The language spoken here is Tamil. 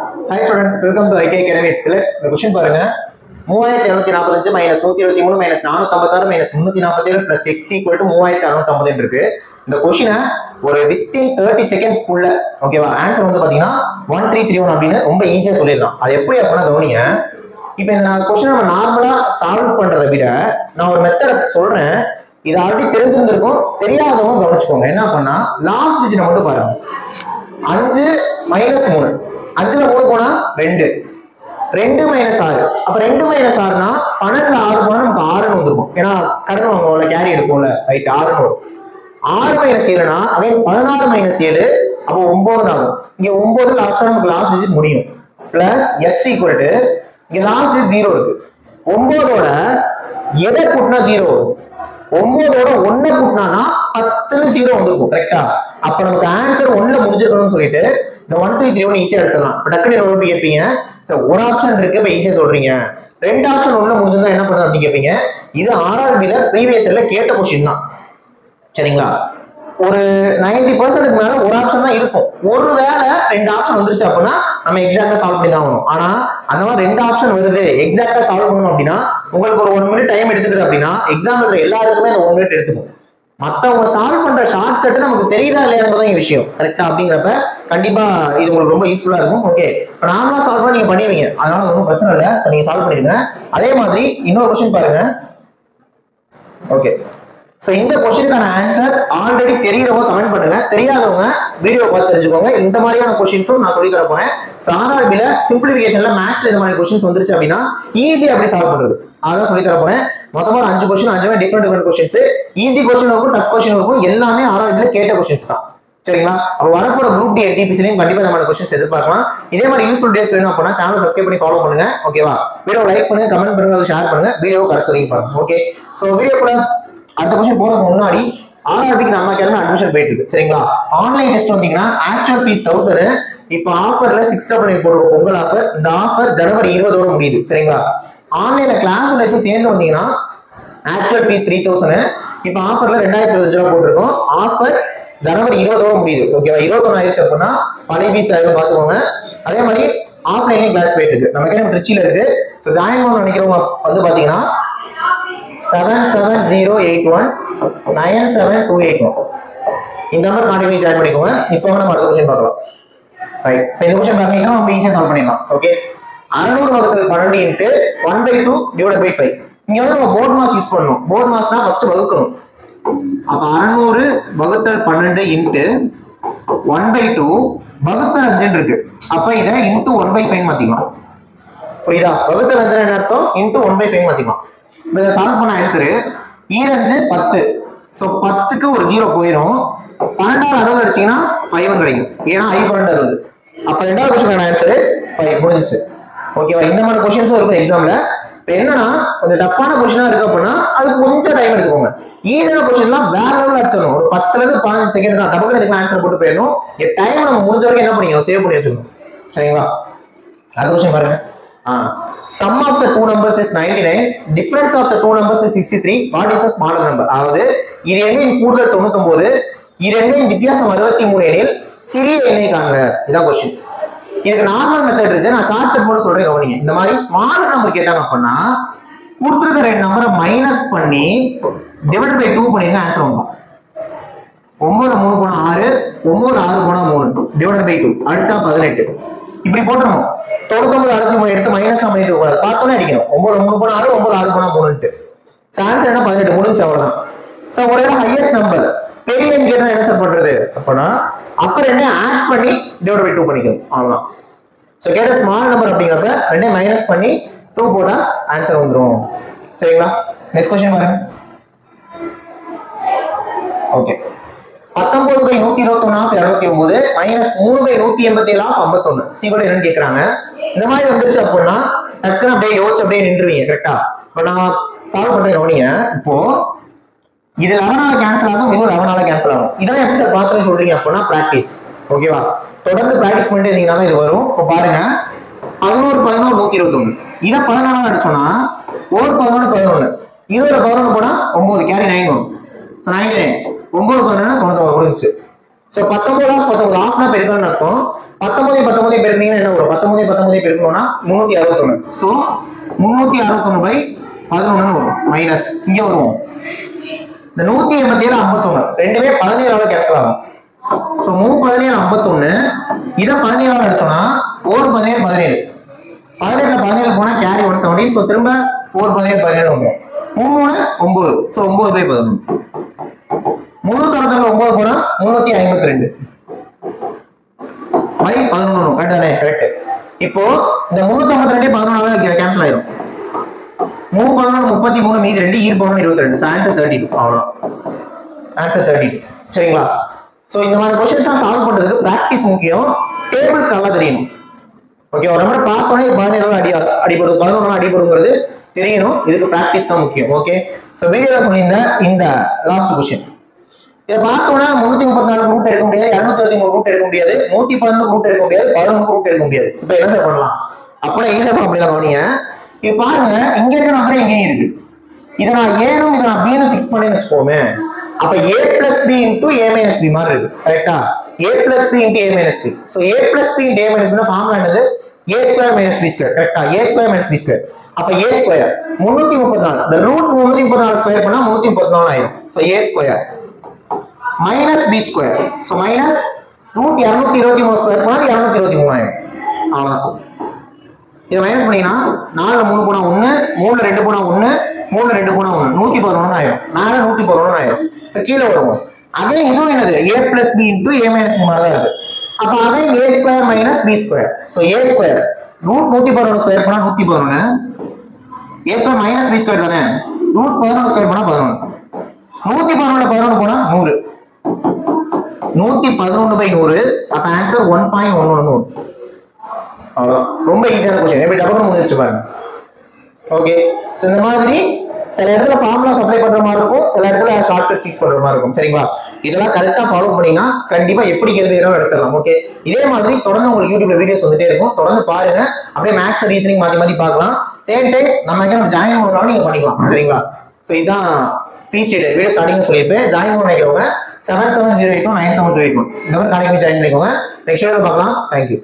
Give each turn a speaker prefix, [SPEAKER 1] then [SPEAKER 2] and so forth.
[SPEAKER 1] Hi students, welcome to IK Academy. The question பாருங்க 3245 minus 123 minus 456 minus 347 plus x equal to 3650 இருக்கு. இந்த क्वेश्चन ஒரு within 30 seconds குள்ள ஓகேவா ஆன்சர் வந்து பாத்தீங்கன்னா 1331 அப்படினு ரொம்ப ஈஸியா சொல்லிடலாம். அது எப்படி அப்படினா கவனிங்க. இப்போ இந்த क्वेश्चन நம்ம நார்மலா சால்வ் பண்றதை விட நான் ஒரு மெத்தட் சொல்றேன். இது ஆல்ரெடி தெரிஞ்சிருந்திருக்கும், தெரியாதவங்க கவனிச்சுக்கோங்க. என்ன பண்ணா லாஸ்ட் டிஜிட் மட்டும் பாருங்க. 5 minus 3 5ல 3 போனா 2 2 minus 6 அப்ப 2 minus 6 னா 12ல 6 போனா நமக்கு 6 னு வந்துரும். ஏனா கடன் வாங்குவோம்ல கேரி எடுப்போம்ல ரைட் 6 னு வரும். 6 minus 7 னா அகைன் 16 minus 7 அப்ப 9 ஆகும். இங்க 9 லாஸ்டா நமக்கு லாஸ்ட் டிஜிட் முடியும். பிளஸ் x equal to இங்க லாஸ்ட் டிஜிட் 0 இருக்கு. 9 ஓட எதை கூட்டினா 0 வரும். 9 ஓட 1 கூட்டினானா 10ல 0 வந்துரும் கரெக்ட்டா. அப்ப நமக்கு ஆன்சர் 1ல முடிஞ்சிருக்கணும்னு சொல்லிட்டு இந்த 1331 ஈஸியா எடுத்துடலாம். டக்குனு நோட் பண்ணி கேப்பீங்க. சோ ஒரு ஆப்ஷன் இருக்கு இப்ப ஈஸியா சொல்றீங்க. ரெண்டு ஆப்ஷன் 1ல முடிஞ்சா என்ன பண்றது அப்படி கேப்பீங்க. இது RRB ல ப்ரீவியஸ் இயர்ல கேட்ட क्वेश्चन தான். சரிங்களா? ஒரு 90% மேல ஒரு ஆப்ஷன் தான் இருக்கும். ஒருவேளை ரெண்டு ஆப்ஷன் வந்துருச்சு அப்படினா நம்ம எக்ஸாக்ட்டா சால்வ் பண்ணி தான் ஆகணும். ஆனா அந்த மாதிரி ரெண்டு ஆப்ஷன் வருது எக்ஸாக்ட்டா சால்வ் பண்ணனும் அப்படினா உங்களுக்கு ஒரு 1 மினிட் டைம் எடுத்துக்குது அப்படினா எக்ஸாம் எழுதுற எல்லாருக்குமே அந்த 1 மினிட் எடுத்துக்கும். மத்தவங்க சால்வ் பண்ற ஷார்ட் கட் நமக்கு தெரியுதா இல்லையாங்கறத விஷயம் கரெக்ட்டா. அப்படிங்கறப்ப கண்டிப்பா இது உங்களுக்கு ரொம்ப யூஸ்ஃபுல்லா இருக்கும். ஓகே, இப்போ நார்மலா சால்வ் பண்ணி நீங்க பண்ணுவீங்க, அதனால ஒன்றும் பிரச்சனை இல்லை. சோ நீங்க சால்வ் பண்ணிடுங்க. அதே மாதிரி இன்னொரு क्वेश्चन பாருங்க. ஓகே, சோ இந்த क्वेश्चनக்கான ஆன்சர் ஆல்ரெடி தெரியுறவங்க கமெண்ட் பண்ணுங்க, தெரியாதவங்க வீடியோ பார்த்து தெரிஞ்சுக்கோங்க. இந்த மாதிரியான क्वेश्चंसும் நான் சொல்லி தர போறேன். சோ RRB ல சிம்பிளிஃபிகேஷன்ல மேத்ஸ்ல இந்த மாதிரி क्वेश्चंस வந்துருச்சு அப்படினா ஈஸியா எப்படி சால்வ் பண்றது அதான் சொல்லி தர போறேன். மொத்தமா 5 क्वेश्चन, 5மே டிஃபரண்ட் क्वेश्चंस. ஈஸி क्वेश्चन இருக்கும், டஃப் क्वेश्चन இருக்கும், எல்லாமே RRB ல கேட்ட क्वेश्चंस தான். சரிங்களா? அப்ப வரப்போற குரூப் டி NTPCலயும் கண்டிப்பா இந்த மாதிரி क्वेश्चंस எதிர்பார்க்கலாம். இதே மாதிரி யூஸ்ஃபுல் டேஸ் வேணும் அப்படினா சேனலை சப்ஸ்கிரைப் பண்ணி ஃபாலோ பண்ணுங்க. ஓகேவா? வீடியோ லைக் பண்ணுங்க, கமெண்ட் பண்ணுங்க, ஷேர் பண்ணுங்க, வீடியோ கடைசி வரைக்கும் பாருங்க. ஓகே, சோ வீடியோக்குள்ள அடுத்த क्वेश्चन போறதுக்கு முன்னாடி RRBக்கு நம்ம அகாடமி அட்மிஷன் போயிட்டு இருக்கு. சரிங்களா? ஆன்லைன் டெஸ்ட் வந்தீங்கன்னா ஆக்சுவல் ஃபீஸ் 1000. இப்போ ஆஃபர்ல 699 போடுறோம் பொங்கல் ஆஃபர். இந்த ஆஃபர் ஜனவரி 20 ஓட முடியுது. சரிங்களா? ஆன்லைன்ல கிளாஸ் லைசன்ஸ் சேர்ந்து வந்தீங்கன்னா ஆக்சுவல் ஃபீஸ் 3000. இப்போ ஆஃபர்ல 2025 ரூபாய் போட்டுருக்கோம். ஆஃபர் ஜனவரி 20 ஓட முடியுது. ஓகேவா? 21 ஆயிடுச்சு அப்படின்னா பழைய ஃபீஸ் ஆயிடும் பாத்துக்கோங்க. அதே மாதிரி ஆஃப்லைன்லயும் கிளாஸ் போயிட்டு இருக்கு. நம்ம அகாடமி ட்ரிச்சில இருக்கு. ஸோ ஜாயின் பண்ண நினைக்கிறவங்க வந்து பாத்தீங்கன்னா 77081 97281 இந்த நம்பர் கான்டாக்ட் பண்ணி ஜாயின் பண்ணிக்கோங்க. இப்போ நம்ம அடுத்த क्वेश्चन பார்க்கலாம். ரைட், இப்போ இந்த क्वेश्चन பாத்தீங்கன்னா நம்ம ஈஸியா சால்வ் பண்ணிடலாம். ஓகே, 600 வகுத்தல் 12 இன்டு 1/2 டிவைடட் பை 5. இங்க வந்து நம்ம போர்ட் மாஸ் யூஸ் பண்ணனும். போர்ட் மாஸ்னா ஃபர்ஸ்ட் வகுக்கணும். அப்ப 600 வகுத்தல் 12 இன்டு 1/2 வகுத்தல் 5 இருக்கு. அப்ப இத இன்டு 1/5 மாத்திக்கலாம். புரியுதா? வகுத்தல் 5 என்ன அர்த்தம்? இன்டு 1/5 மாத்திக்கலாம். இப்போ இத சால்வ் பண்ண ஆன்சர் 2 10. சோ 10க்கு ஒரு 0 போயிடும். 12 60 அடிச்சீங்கன்னா 5 கிடைக்கும். ஏன்னா I 12 60. அப்ப ரெண்டாவது क्वेश्चन ஆன்சர் 5 முடிஞ்சிச்சு. ஓகேவா? இந்த மாதிரி क्वेश्चंस இருக்கும் எக்ஸாம்ல. இப்போ என்னன்னா கொஞ்சம் டஃப்பான क्वेश्चना இருக்கு அப்படினா அதுக்கு கொஞ்சம் டைம் எடுத்துக்கோங்க. ஈஸியான क्वेश्चनலாம் வேற லெவல்ல அடிச்சணும். ஒரு 10ல இருந்து 15 செகண்ட் தான் டபுள் இதுக்கு ஆன்சர் போட்டு போயிடணும். இந்த டைம் நம்ம முடிஞ்ச வரைக்கும் என்ன பண்ணீங்க சேவ் பண்ணி வச்சுக்கணும். சரிங்களா? அடுத்த क्वेश्चन பாருங்க. Sum of the two numbers is 99. Difference of the two numbers is 63. What is the smaller number? அதாவது இரு எண்ணின் கூடுதல் 99, இரு எண்ணின் வித்தியாசம் 63 எனில் சிறிய எண்ணை காண்க. இதான் क्वेश्चन. இதுக்கு நார்மல் மெத்தட் இருக்கு, நான் ஷார்ட் கட் போட்டு சொல்றேன் கவனிங்க. இந்த மாதிரி ஸ்மாலர் நம்பர் கேட்டாங்க அப்படின்னா கொடுத்திருக்கிற ரெண்டு நம்பரை மைனஸ் பண்ணி டிவைட் பை 2 பண்ணிருங்க, ஆன்சர் வந்துடும். 9 3 போனா 6, 9 6 போனா 3 டிவைட் பை 2 அடிச்சா 18. இப்படி போட்டுறணும். 99 63 எடுத்து மைனஸ் பண்ணிட்டு கூடாது, பார்த்தோன்னே அடிக்கணும். 9 3 போனா 6, 9 6 போனா 3. ஆன்சர் என்ன 18 முடிஞ்சு அவ்வளவுதான். சோ ஒரே ஹையஸ்ட் நம்பர் பெரிய எண் கேட்டா என்ன சார் பண்றது அப்படின்னா அப்புறம் என்ன ஆட் பண்ணி டிவைட் பை 2 பண்ணிக்கணும், அவ்வளவுதான். சோ கேட்ட ஸ்மால் நம்பர் அப்படிங்கறப்ப ரெண்டே மைனஸ் பண்ணி 2 போட்டா ஆன்சர் வந்துரும். சரிங்களா? நெக்ஸ்ட் क्वेश्चन பாருங்க. Okay, 19/121 of 209 minus 3/187 of 51 is equal என்னன்னு கேக்குறாங்க. இந்த மாதிரி வந்துருச்சு அப்படின்னா டக்குனு அப்படியே யோசிச்சு அப்படியே நின்றுவீங்க. கரெக்டா? இப்போ நான் சால்வ் பண்றேன் கவனிங்க. இப்போ இது 11ஆல கேன்சல் ஆகும், இது 11ஆல கேன்சல் ஆகும். இதெல்லாம் எப்படி சார் பாத்துன்னு சொல்றீங்க அப்படின்னா பிராக்டிஸ். ஓகேவா? தொடர்ந்து பிராக்டிஸ் பண்ணிட்டு இருந்தீங்கன்னா தான் இது வரும். இப்போ பாருங்க 11 11 121 இத 14 அடிச்சோம்னா 1 11 11 20 11 போனா 9 கேரி 9 வரும். சோ 99 9 11 99 முடிஞ்சுச்சு. சோ 19 ஆஃப் 19 ஆஃப்னா பெருக்கல்னு அர்த்தம். 19 பெருக்கீங்கன்னா என்ன வரும்? 19 பெருக்கணும்னா 361. சோ 361 by 11 வரும். மைனஸ் இங்க வரும். இந்த 187 51 ரெண்டுமே 17 ஆல கேன்சல் ஆகும். சோ 3 17 51 இத 17 ஆல எடுத்தோம்னா 4 17 17. 17ல 17 போனா கேரி 117. சோ திரும்ப 4 17 17 வரும். 3 9. So 9 by 11. 369 9 போனா 352 by 11 கரெக்டானே? கரெக்ட். இப்போ இந்த 352 11 கேன்சல் ஆயிடும். 3 11 33 மீதி 2 ஈர் பவன் 22. ஆன்சர் 32. அவ்வளவுதான். ஆன்சர் 32. சரிங்களா? சோ இந்த மாதிரி क्वेश्चंस சால்வ் பண்றதுக்கு பிராக்டீஸ் முக்கியம். டேபிள்ஸ் நல்லா தெரியணும். ஓகே, ஒரு நம்பர் பார்த்தோனே 17 அடிபடும் 11 அடிபடுங்கிறது தெரியணும். இதுக்கு பிராக்டீஸ் தான் முக்கியம். ஓகே, சோ வீடியோல சொல்லியிருந்த இந்த லாஸ்ட் क्वेश्चन இத பார்த்தோம்னா 334 ரூட் எடுக்க முடியாது, 223 ரூட் எடுக்க முடியாது, 111 ரூட் எடுக்க முடியாது, 11 ரூட் எடுக்க முடியாது. இப்போ என்ன சார் பண்ணலாம்? அப்படியே ஈஸியா அப்படிலாம் கவனிங்க. இது பாருங்க, இங்க இருக்க நம்பர் எங்கேயும் இருக்கு. இதை நான் ஏனும் இதை நான் பின்னு ஃபிக்ஸ் பண்ணி வச்சுக்கோமே. அப்ப a plus b into a minus b மாதிரி இருக்கு. கரெக்டா? a plus b into a minus b. So a plus b into a minus b னா ஃபார்முலா என்னது? a square minus b square. கரெக்டா? a square minus b square. அப்ப a square 334. the root 334 square பண்ணா 334 ஆயிடும். So a square minus b square. So minus root 223 square பண்ணா 223 ஆயிடும். அவ்வளவுதான். இத மைனஸ் பண்ணீங்கன்னா 4ல 3 போனா 1, 3ல 2 போனா 1, 3ல 2 போனா 1, 111 ஆயிடும். 4 111 ஆயிடும். இப்ப கீழ வருவோம். அதே இதுவும் என்னது? a plus b into a minus b மாதிரி தான் இருக்கு. அப்ப அதே a square minus b square. So a square root 111 square பண்ணா 111, a square minus b square தானே? root 11 ஸ்கொயர் பண்ணா 11. 111ல 11 போனா 100. 111 by 100. அப்ப ஆன்சர் 1.11 வரும். ரொம்ப ஈஸியான क्वेश्चन. எப்படி டபுள் முடிச்சு பாருங்க. ஓகே, சோ இந்த மாதிரி சில இடத்துல ஃபார்முலாஸ் அப்ளை பண்ற மாதிரி இருக்கும், சில இடத்துல ஷார்ட்கட் யூஸ் பண்ற மாதிரி இருக்கும். சரிங்களா? இதெல்லாம் கரெக்ட்டா ஃபாலோ பண்ணீங்கன்னா கண்டிப்பா எப்படி கேள்வி வேணாலும் எடுத்துடலாம். ஓகே, இதே மாதிரி தொடர்ந்து உங்களுக்கு யூடியூப்ல வீடியோஸ் வந்துட்டே இருக்கும். தொடர்ந்து பாருங்க. அப்படியே மேத்ஸ் ரீசனிங் மாத்தி மாத்தி பார்க்கலாம். சேம் டைம் நம்ம ஜாயின் பண்ணலாம், நீங்க பண்ணிக்கலாம். சரிங்களா? சோ இதான் ஃபீஸ் டீடைல் வீடியோ ஸ்டார்டிங்ல சொல்லிருப்பேன். ஜாயின் பண்ண நினைக்கிறவங்க 7708297281 இந்த மாதிரி கான்டாக்ட் பண்ணி ஜாயின் பண்ணிக்கோங்க. நெக்ஸ்ட் வீடியோல பார்க்கலாம். Thank you.